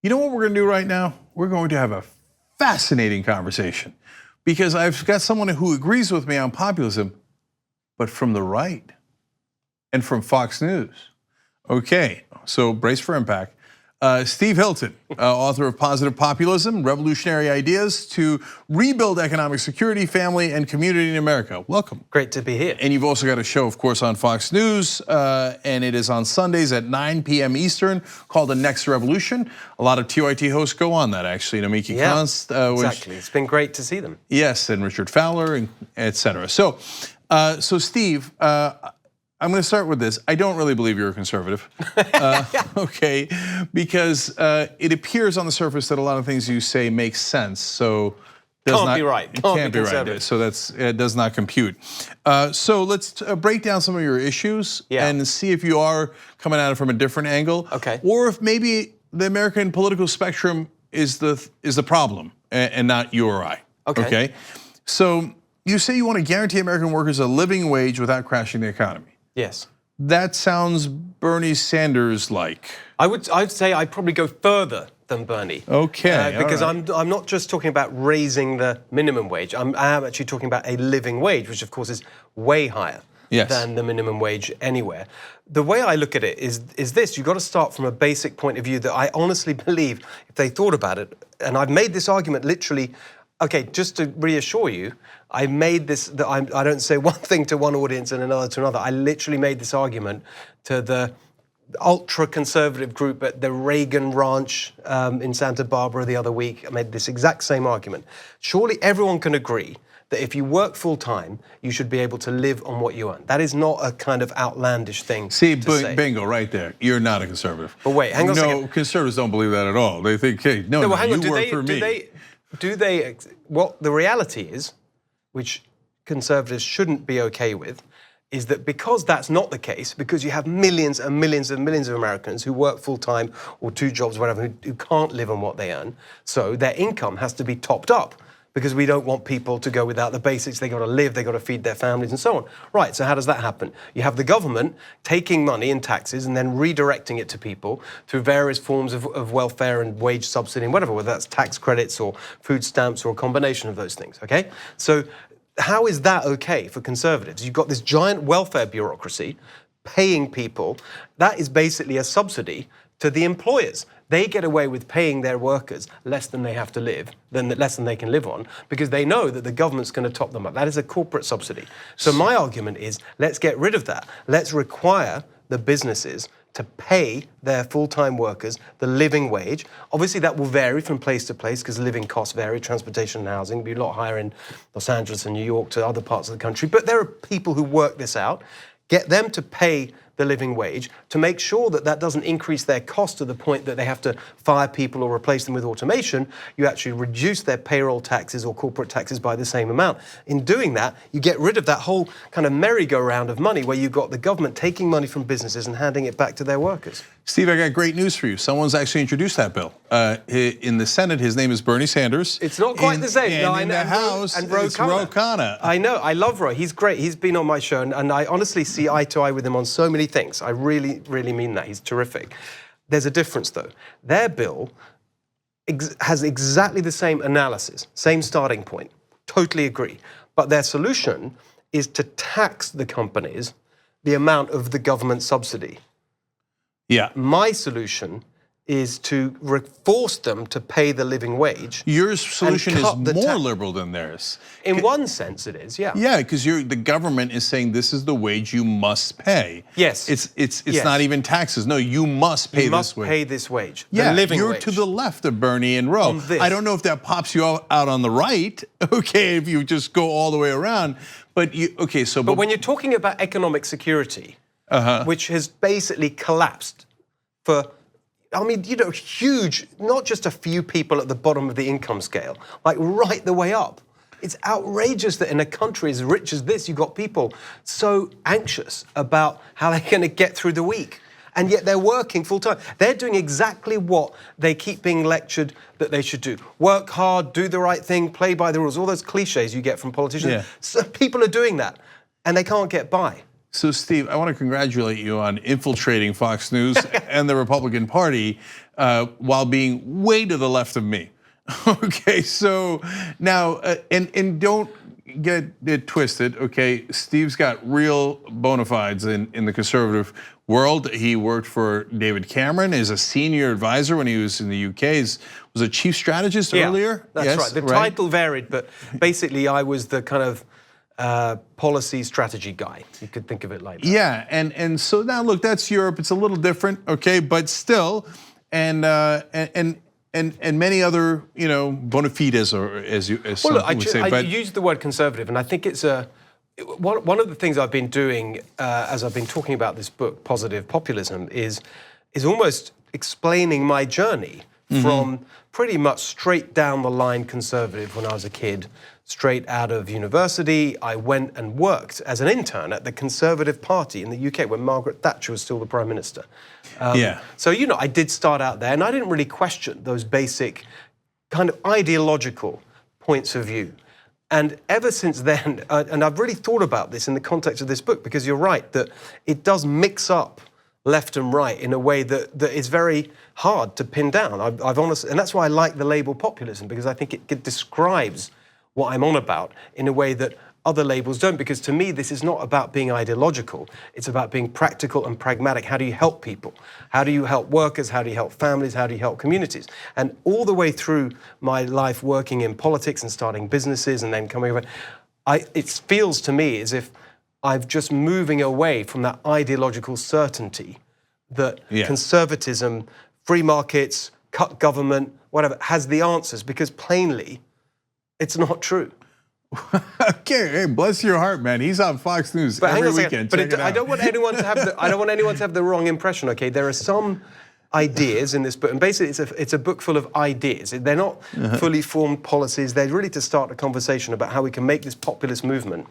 You know what we're gonna do right now? We're going to have a fascinating conversation because I've got someone who agrees with me on populism, but from the right and from Fox News. Okay, so brace for impact. Steve Hilton, author of Positive Populism, Revolutionary Ideas to Rebuild Economic Security, Family, and Community in America. Welcome. Great to be here. And you've also got a show, of course, on Fox News, and it is on Sundays at 9 p.m. Eastern called The Next Revolution. A lot of TYT hosts go on that, actually. Namiki Konst. Exactly, it's been great to see them. Yes, and Richard Fowler, and et cetera. So Steve, I'm going to start with this. I don't really believe you're a conservative, okay? Because it appears on the surface that a lot of things you say make sense. So can't be right. Can't be right. So it does not compute. So let's break down some of your issues and see if you are coming at it from a different angle, okay? Or if maybe the American political spectrum is the problem and not you or I. Okay. So you say you want to guarantee American workers a living wage without crashing the economy. Yes. That sounds Bernie Sanders-like. I would say I'd probably go further than Bernie. Okay, because I'm not just talking about raising the minimum wage. I am actually talking about a living wage, which of course is way higher than the minimum wage anywhere. The way I look at it is this: you've got to start from a basic point of view that I honestly believe, if they thought about it, and I've made this argument literally. Okay, just to reassure you, I made this, that I don't say one thing to one audience and another to another. I literally made this argument to the ultra-conservative group at the Reagan Ranch in Santa Barbara the other week. I made this exact same argument. Surely everyone can agree that if you work full-time, you should be able to live on what you earn. That is not a kind of outlandish thing to say. Bingo, right there. You're not a conservative. But wait, hang on a second. No, conservatives don't believe that at all. They think, hey, no, hang on. you work for me. Well, the reality is, which conservatives shouldn't be okay with, is that because that's not the case, because you have millions and millions and millions of Americans who work full-time or two jobs, whatever, who can't live on what they earn, so their income has to be topped up, because we don't want people to go without the basics. They got to live, they got to feed their families and so on. Right, so how does that happen? You have the government taking money in taxes and then redirecting it to people through various forms of welfare and wage subsidy and whatever, whether that's tax credits or food stamps or a combination of those things, okay? So how is that okay for conservatives? You've got this giant welfare bureaucracy paying people. That is basically a subsidy to the employers. They get away with paying their workers less than they have to live, less than they can live on, because they know that the government's going to top them up. That is a corporate subsidy. So my argument is, let's get rid of that. Let's require the businesses to pay their full-time workers the living wage. Obviously, that will vary from place to place because living costs vary. Transportation and housing will be a lot higher in Los Angeles and New York to other parts of the country. But there are people who work this out. Get them to pay the living wage to make sure that that doesn't increase their cost to the point that they have to fire people or replace them with automation. You actually reduce their payroll taxes or corporate taxes by the same amount. In doing that, you get rid of that whole kind of merry-go-round of money where you've got the government taking money from businesses and handing it back to their workers. Steve, I got great news for you. Someone's actually introduced that bill. In the Senate, his name is Bernie Sanders. It's not quite the same. And in the House, it's Ro Khanna. I know, I love Ro. He's great. He's been on my show, and I honestly see eye to eye with him on so many things. I really, really mean that. He's terrific. There's a difference, though. Their bill has exactly the same analysis, same starting point. Totally agree. But their solution is to tax the companies the amount of the government subsidy. Yeah. My solution is to force them to pay the living wage. Your solution is more liberal than theirs. In one sense it is, yeah. Yeah, because the government is saying this is the wage you must pay. Yes. It's not even taxes. No, you must pay this wage. You must pay this wage, the living you're wage. To the left of Bernie and Ro. I don't know if that pops you out on the right, okay, if you just go all the way around. But But when you're talking about economic security, which has basically collapsed for, I mean, you know, huge, not just a few people at the bottom of the income scale, like right the way up. It's outrageous that in a country as rich as this, you've got people so anxious about how they're going to get through the week. And yet they're working full time. They're doing exactly what they keep being lectured that they should do. Work hard, do the right thing, play by the rules, all those cliches you get from politicians. Yeah. So people are doing that and they can't get by. So Steve, I want to congratulate you on infiltrating Fox News and the Republican Party while being way to the left of me. Okay, so now, and don't get it twisted, okay? Steve's got real bona fides in the conservative world. He worked for David Cameron as a senior advisor when he was in the UK. Was a chief strategist earlier? That's yes, right. The title varied, but basically I was the kind of policy strategy guy. You could think of it like that. Yeah, and so now look, that's Europe. It's a little different, okay, but still, and many other, bona fides, or as some would say. I use the word conservative, and I think it's one of the things I've been doing as I've been talking about this book, Positive Populism, is almost explaining my journey from pretty much straight down the line conservative when I was a kid, straight out of university. I went and worked as an intern at the Conservative Party in the UK when Margaret Thatcher was still the Prime Minister. So, I did start out there, and I didn't really question those basic kind of ideological points of view. And ever since then, and I've really thought about this in the context of this book, because you're right, that it does mix up left and right in a way that is very hard to pin down. I've honestly, and that's why I like the label populism, because I think it describes what I'm on about in a way that other labels don't, because to me, this is not about being ideological. It's about being practical and pragmatic. How do you help people? How do you help workers? How do you help families? How do you help communities? And all the way through my life working in politics and starting businesses and then coming over, it feels to me as if I'm just moving away from that ideological certainty that conservatism, free markets, cut government, whatever, has the answers, because plainly, it's not true. Okay, hey, bless your heart, man. He's on Fox News every weekend. But I don't want anyone to have the wrong impression. Okay, there are some ideas in this book, and basically it's a book full of ideas. They're not fully formed policies. They're really to start a conversation about how we can make this populist movement,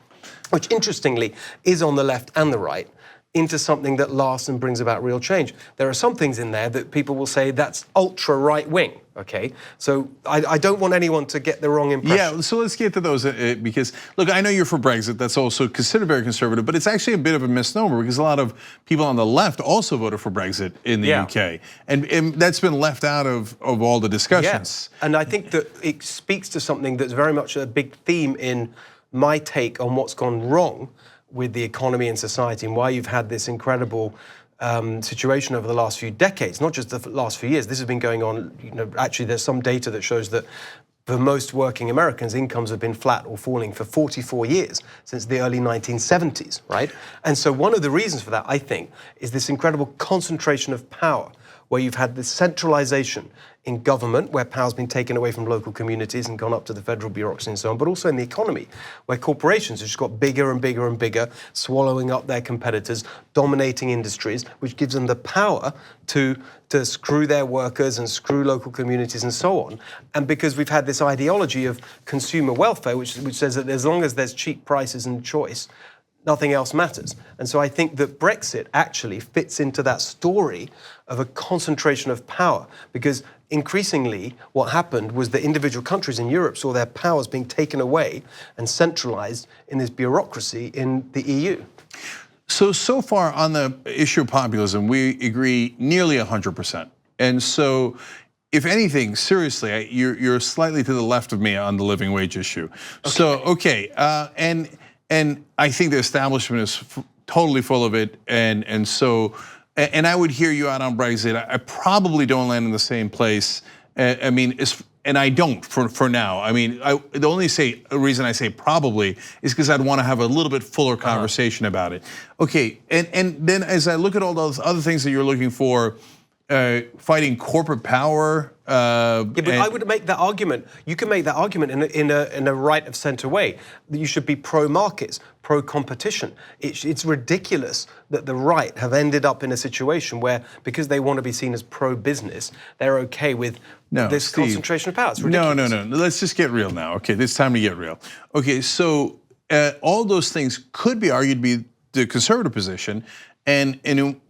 which interestingly is on the left and the right, into something that lasts and brings about real change. There are some things in there that people will say that's ultra right wing. Okay, so I don't want anyone to get the wrong impression. Yeah, so let's get to those, because look, I know you're for Brexit. That's also considered very conservative, but it's actually a bit of a misnomer, because a lot of people on the left also voted for Brexit in the UK, and that's been left out of all the discussions. Yes, and I think that it speaks to something that's very much a big theme in my take on what's gone wrong with the economy and society, and why you've had this incredible situation over the last few decades, not just the last few years. This has been going on, actually there's some data that shows that for most working Americans, incomes have been flat or falling for 44 years, since the early 1970s, right? And so one of the reasons for that, I think, is this incredible concentration of power, where you've had this centralization in government, where power's been taken away from local communities and gone up to the federal bureaucracy and so on, but also in the economy, where corporations have just got bigger and bigger and bigger, swallowing up their competitors, dominating industries, which gives them the power to screw their workers and screw local communities and so on. And because we've had this ideology of consumer welfare, which says that as long as there's cheap prices and choice, nothing else matters. And so I think that Brexit actually fits into that story of a concentration of power, because increasingly what happened was that individual countries in Europe saw their powers being taken away and centralized in this bureaucracy in the EU. So far on the issue of populism, we agree nearly 100%. And so, if anything, seriously, you're slightly to the left of me on the living wage issue. Okay. So, okay, and I think the establishment is totally full of it, and I would hear you out on Brexit. I probably don't land in the same place. I mean, and I don't for now. I mean, the only reason I say probably is because I'd want to have a little bit fuller conversation about it. Okay, and then as I look at all those other things that you're looking for, fighting corporate power. But I would make that argument. You can make that argument in a right of centre way, that you should be pro-markets, pro-competition. It's ridiculous that the right have ended up in a situation where, because they want to be seen as pro-business, they're okay with this Steve, concentration of power. It's ridiculous. No. Let's just get real now. Okay, it's time to get real. Okay, so all those things could be argued to be the conservative position. And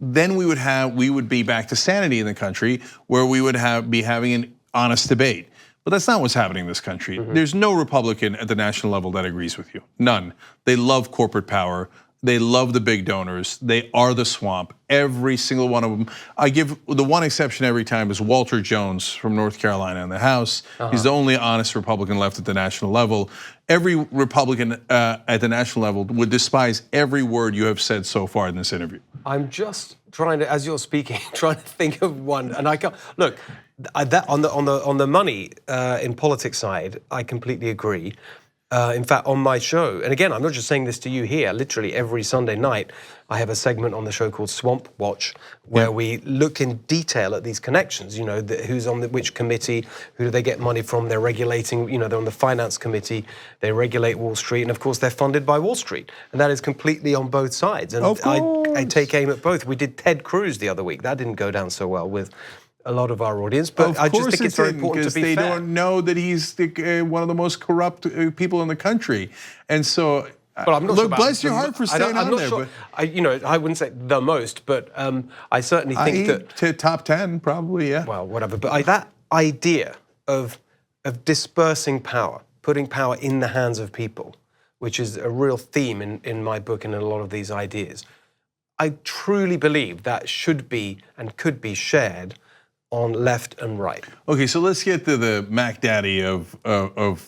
then we would be back to sanity in the country, where we would be having an honest debate. But that's not what's happening in this country. There's no Republican at the national level that agrees with you. None. They love corporate power. They love the big donors. They are the swamp. Every single one of them. I give the one exception every time is Walter Jones from North Carolina in the House. He's the only honest Republican left at the national level. Every Republican at the national level would despise every word you have said so far in this interview. I'm just trying to, as you're speaking, trying to think of one, and I can't. Look, that on the money in politics side, I completely agree. In fact, on my show, and again, I'm not just saying this to you here, literally every Sunday night, I have a segment on the show called Swamp Watch, where we look in detail at these connections, you know, who's on which committee, who do they get money from, they're regulating, you know, they're on the finance committee, they regulate Wall Street, and of course they're funded by Wall Street. And that is completely on both sides. And I take aim at both. We did Ted Cruz the other week. That didn't go down so well with a lot of our audience, but I just think it's very important to be fair. They don't know that he's one of the most corrupt people in the country, and so. But I'm not look, sure bless your heart for staying on there. Sure, I wouldn't say the most, but I certainly think that to top 10 probably, yeah. Well, whatever. But that idea of dispersing power, putting power in the hands of people, which is a real theme in my book and in a lot of these ideas, I truly believe that should be and could be shared on left and right. Okay, so let's get to the Mac Daddy of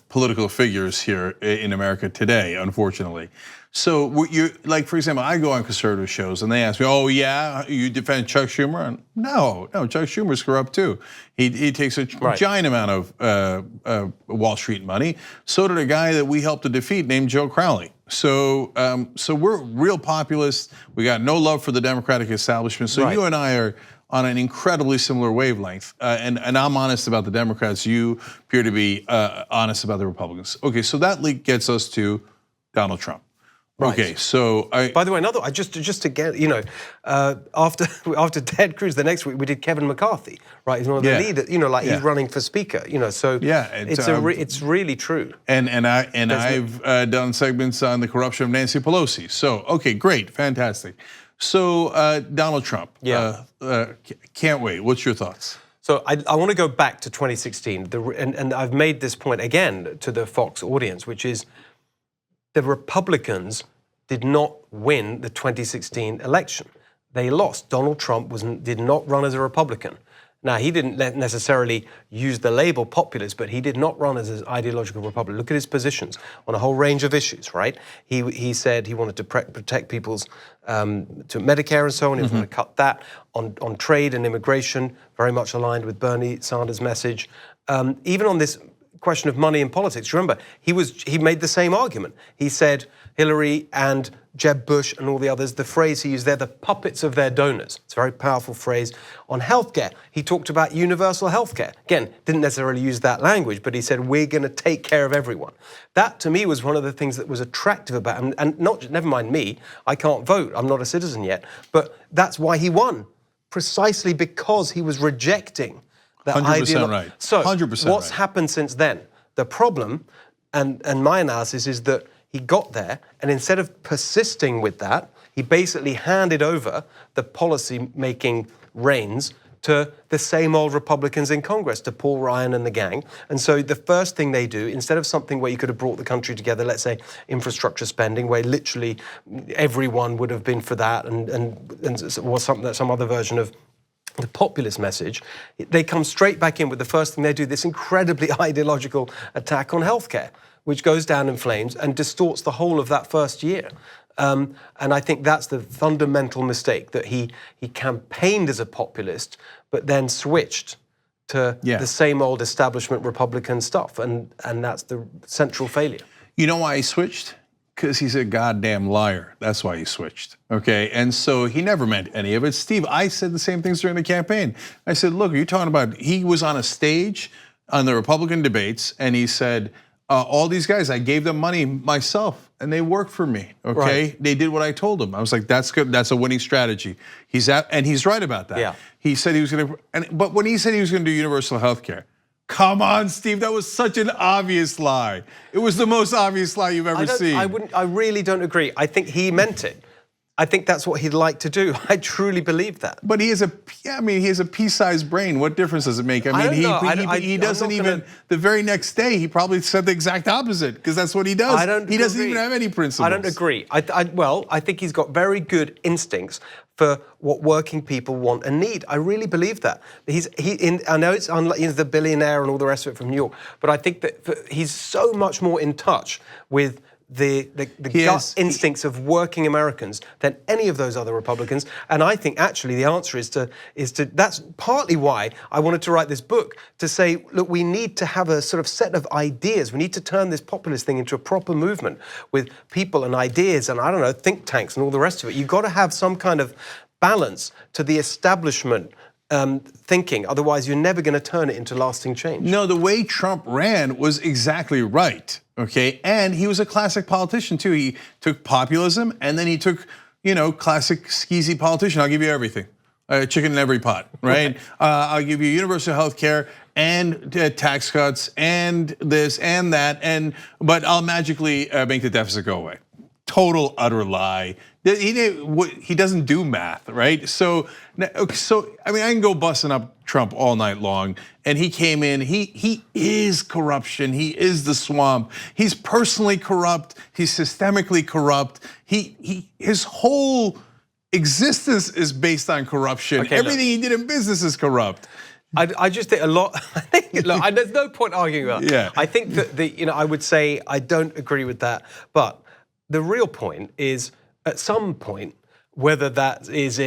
political figures here in America today, unfortunately. So you like, for example, I go on conservative shows and they ask me, "Oh yeah, you defend Chuck Schumer?" And no, Chuck Schumer's corrupt too. He takes a giant amount of Wall Street money. So did a guy that we helped to defeat named Joe Crowley. So we're real populists. We got no love for the Democratic establishment. So you and I are on an incredibly similar wavelength, and I'm honest about the Democrats. You appear to be honest about the Republicans. Okay, so that gets us to Donald Trump. Right. Okay, so by the way, just to get, you know, after Ted Cruz, the next week we did Kevin McCarthy, right? He's one of the leaders, you know, like he's running for speaker, you know. So it's really true. And I've done segments on the corruption of Nancy Pelosi. So okay, great, fantastic. So Donald Trump, can't wait. What's your thoughts? So I want to go back to 2016, and I've made this point again to the Fox audience, which is the Republicans did not win the 2016 election. They lost. Donald Trump did not run as a Republican. Now, he didn't necessarily use the label populist, but he did not run as an ideological Republican. Look at his positions on a whole range of issues, right? He said he wanted to protect people's to Medicare and so on. He was going to cut that. On trade and immigration, very much aligned with Bernie Sanders' message. Even on this question of money in politics, remember, he made the same argument. He said Hillary and Jeb Bush and all the others, the phrase he used, they're the puppets of their donors. It's a very powerful phrase. On healthcare, he talked about universal healthcare. Again, didn't necessarily use that language, but he said, we're going to take care of everyone. That, to me, was one of the things that was attractive about him. And never mind me, I can't vote. I'm not a citizen yet. But that's why he won, precisely because he was rejecting that 100% right. So 100% what's happened since then? The problem, and my analysis is that he got there, and instead of persisting with that, he basically handed over the policy-making reins to the same old Republicans in Congress, to Paul Ryan and the gang. And so the first thing they do, instead of something where you could have brought the country together, let's say infrastructure spending, where literally everyone would have been for that, or some other version of the populist message, they come straight back in with the first thing they do, this incredibly ideological attack on healthcare, which goes down in flames and distorts the whole of that first year. And I think that's the fundamental mistake, that he campaigned as a populist, but then switched to the same old establishment Republican stuff. And that's the central failure. You know why he switched? Because he's a goddamn liar. That's why he switched, okay? And so he never meant any of it. Steve, I said the same things during the campaign. I said, look, are you talking about, he was on a stage on the Republican debates and he said, all these guys, I gave them money myself and they worked for me, okay? Right. They did what I told them. I was like, that's good, that's a winning strategy. And he's right about that. Yeah. He said he was gonna, but when he said he was gonna do universal health care, come on, Steve, that was such an obvious lie. It was the most obvious lie you've ever seen. I really don't agree. I think he meant it. I think that's what he'd like to do. I truly believe that. But he has a pea-sized brain. What difference does it make? I mean, he doesn't even. The very next day, he probably said the exact opposite because that's what he does. He doesn't even have any principles. I don't agree. Well, I think he's got very good instincts for what working people want and need. I really believe that. I know it's unlike he's the billionaire and all the rest of it from New York, but I think that he's so much more in touch with the gut instincts of working Americans than any of those other Republicans. And I think actually the answer is to that's partly why I wanted to write this book, to say, look, we need to have a sort of set of ideas. We need to turn this populist thing into a proper movement with people and ideas and, I don't know, think tanks and all the rest of it. You've got to have some kind of balance to the establishment thinking. Otherwise, you're never going to turn it into lasting change. No, the way Trump ran was exactly right. Okay, and he was a classic politician too. He took populism, and then he took, classic skeezy politician. I'll give you everything, chicken in every pot, right? I'll give you universal health care and tax cuts and this and that, but I'll magically make the deficit go away. Total utter lie. He doesn't do math, right? So I mean, I can go busting up Trump all night long, and he came in. He is corruption. He is the swamp. He's personally corrupt. He's systemically corrupt. His whole existence is based on corruption. Okay, everything he did in business is corrupt. I just think a lot. There's no point arguing about. Yeah. I think that I would say I don't agree with that, but the real point is, at some point, whether that is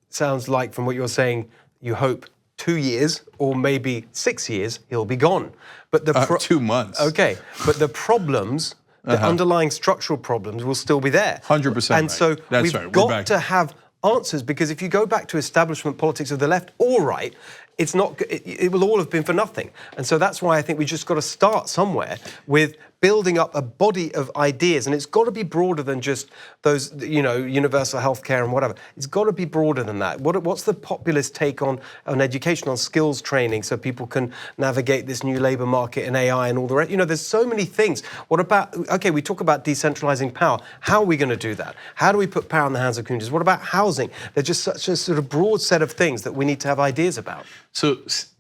sounds like from what you're saying, you hope 2 years or maybe 6 years, he'll be gone. But 2 months. Okay, but the problems, the underlying structural problems will still be there. 100%. And so we've got to have answers, because if you go back to establishment politics of the left or right, it will all have been for nothing. And so that's why I think we just got to start somewhere with building up a body of ideas, and it's got to be broader than just those, universal health care and whatever. It's got to be broader than that. What's the populist take on education, on skills training, so people can navigate this new labor market and AI and all the rest? There's so many things. What about, okay, we talk about decentralizing power. How are we going to do that? How do we put power in the hands of communities? What about housing? There's just such a sort of broad set of things that we need to have ideas about. So,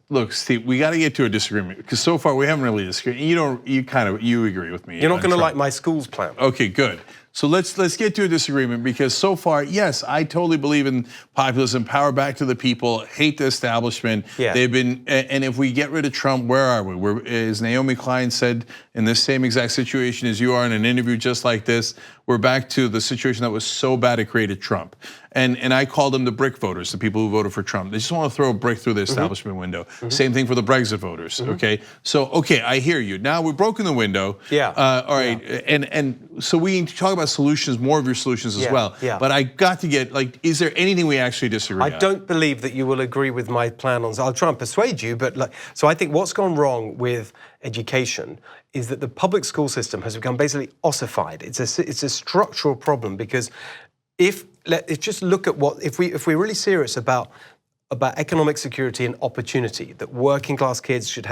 look, Steve, we got to get to a disagreement, because so far we haven't really disagreed. You agree with me. You're not going to like my schools plan. Okay, good. So let's get to a disagreement, because so far, yes, I totally believe in populism, power back to the people, hate the establishment. Yeah. And if we get rid of Trump, where are we? As Naomi Klein said, in this same exact situation as you are in an interview just like this, we're back to the situation that was so bad it created Trump. And I call them the brick voters, the people who voted for Trump. They just want to throw a brick through the establishment window. Same thing for the Brexit voters, okay? So, okay, I hear you. Now we've broken the window. Yeah. All right, and so we can talk about solutions, more of your solutions as well. Yeah. But I got to get, is there anything we actually disagree on? I don't believe that you will agree with my plan on. I'll try and persuade you, but so I think what's gone wrong with education is that the public school system has become basically ossified. It's a structural problem, because just look at if we're really serious about economic security and opportunity, that working class kids should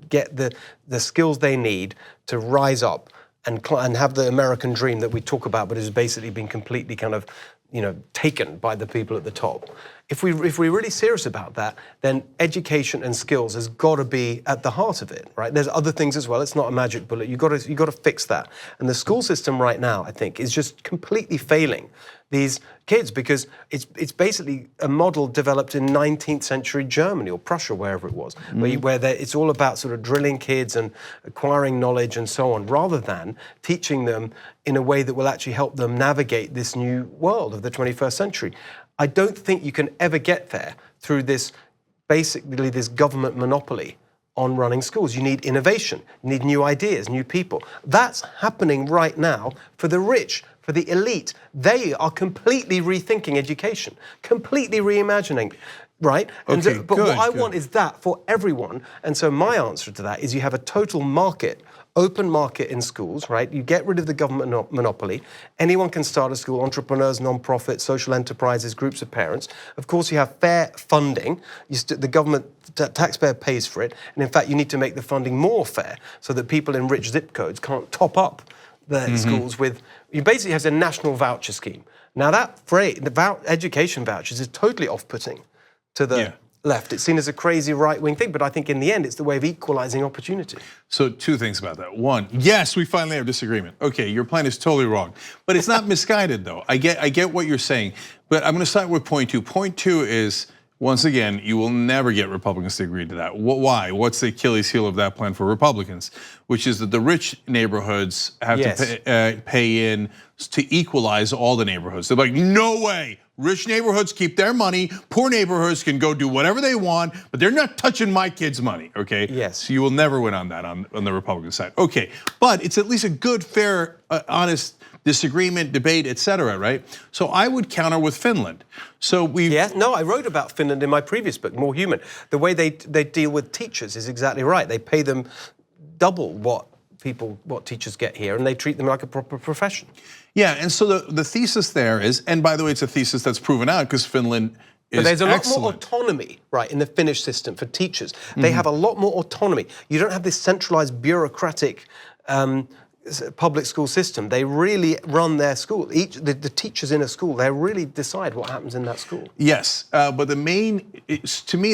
get the skills they need to rise up and have the American dream that we talk about, but has basically been completely kind of taken by the people at the top. If we're really serious about that, then education and skills has got to be at the heart of it, right? There's other things as well. It's not a magic bullet. You got to fix that. And the school system right now, I think, is just completely failing these kids, because it's basically a model developed in 19th century Germany or Prussia, wherever it was, where it's all about sort of drilling kids and acquiring knowledge and so on, rather than teaching them in a way that will actually help them navigate this new world of the 21st century. I don't think you can ever get there through this government monopoly on running schools. You need innovation, you need new ideas, new people. That's happening right now for the rich, for the elite. They are completely rethinking education, completely reimagining, right? Okay, but what I want is that for everyone. And so my answer to that is you have a total market, open market in schools, right? You get rid of the government monopoly. Anyone can start a school, entrepreneurs, non-profits, social enterprises, groups of parents. Of course, you have fair funding. The government, taxpayer pays for it. And in fact, you need to make the funding more fair so that people in rich zip codes can't top up their schools with. You basically have a national voucher scheme. Now that phrase, education vouchers, is totally off-putting to the left. It's seen as a crazy right-wing thing, but I think in the end, it's the way of equalizing opportunity. So 2 things about that. One, yes, we finally have disagreement. Okay, your plan is totally wrong, but it's not misguided though. I get what you're saying, but I'm going to start with point 2. Point 2 is, once again, you will never get Republicans to agree to that. Why? What's the Achilles heel of that plan for Republicans? Which is that the rich neighborhoods have to pay in to equalize all the neighborhoods. They're like, no way. Rich neighborhoods keep their money. Poor neighborhoods can go do whatever they want, but they're not touching my kids' money, okay? Yes. So you will never win on that on the Republican side. Okay, but it's at least a good, fair, honest disagreement, debate, etc., right? So I would counter with Finland. So I wrote about Finland in my previous book, More Human. The way they deal with teachers is exactly right. They pay them double what teachers get here, and they treat them like a proper profession. Yeah, and so the thesis there is, and by the way, it's a thesis that's proven out because Finland is But there's a lot excellent. more autonomy, right, in the Finnish system for teachers. They have a lot more autonomy. You don't have this centralized bureaucratic public school system. They really run their school. The teachers in a school, they really decide what happens in that school. Yes, but to me,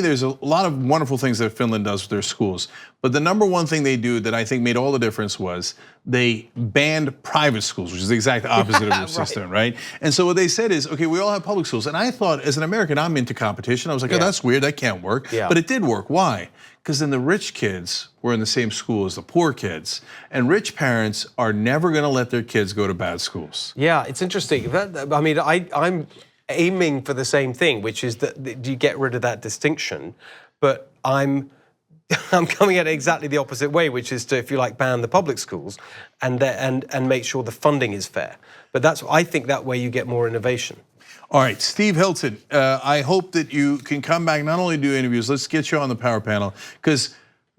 there's a lot of wonderful things that Finland does with their schools. But the number one thing they do that I think made all the difference was they banned private schools, which is the exact opposite of your system, right? And so what they said is, okay, we all have public schools. And I thought, as an American, I'm into competition. I was like, oh, that's weird, that can't work. Yeah. But it did work. Why? Because then the rich kids were in the same school as the poor kids. And rich parents are never gonna let their kids go to bad schools. Yeah, it's interesting. I mean, I'm aiming for the same thing, which is that you get rid of that distinction. But I'm coming at it exactly the opposite way, which is to, if you like, ban the public schools and make sure the funding is fair. But I think that way you get more innovation. All right, Steve Hilton, I hope that you can come back, not only do interviews, let's get you on the power panel, because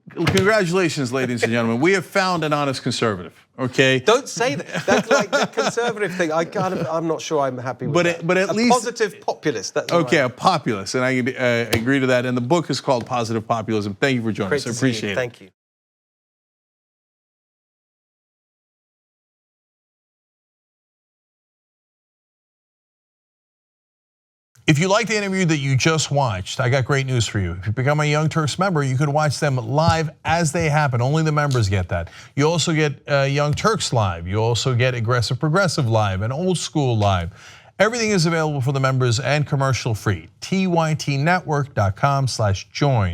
congratulations, ladies and gentlemen, we have found an honest conservative, okay? Don't say that. That's like the conservative thing. I'm not sure I'm happy with that. But at least... positive populist. That's okay, a populist, and I agree to that. And the book is called Positive Populism. Thank you for joining us. I appreciate it. Thank you. If you like the interview that you just watched, I got great news for you. If you become a Young Turks member, you can watch them live as they happen. Only the members get that. You also get Young Turks live. You also get Aggressive Progressive live and Old School live. Everything is available for the members and commercial free. tytnetwork.com/join.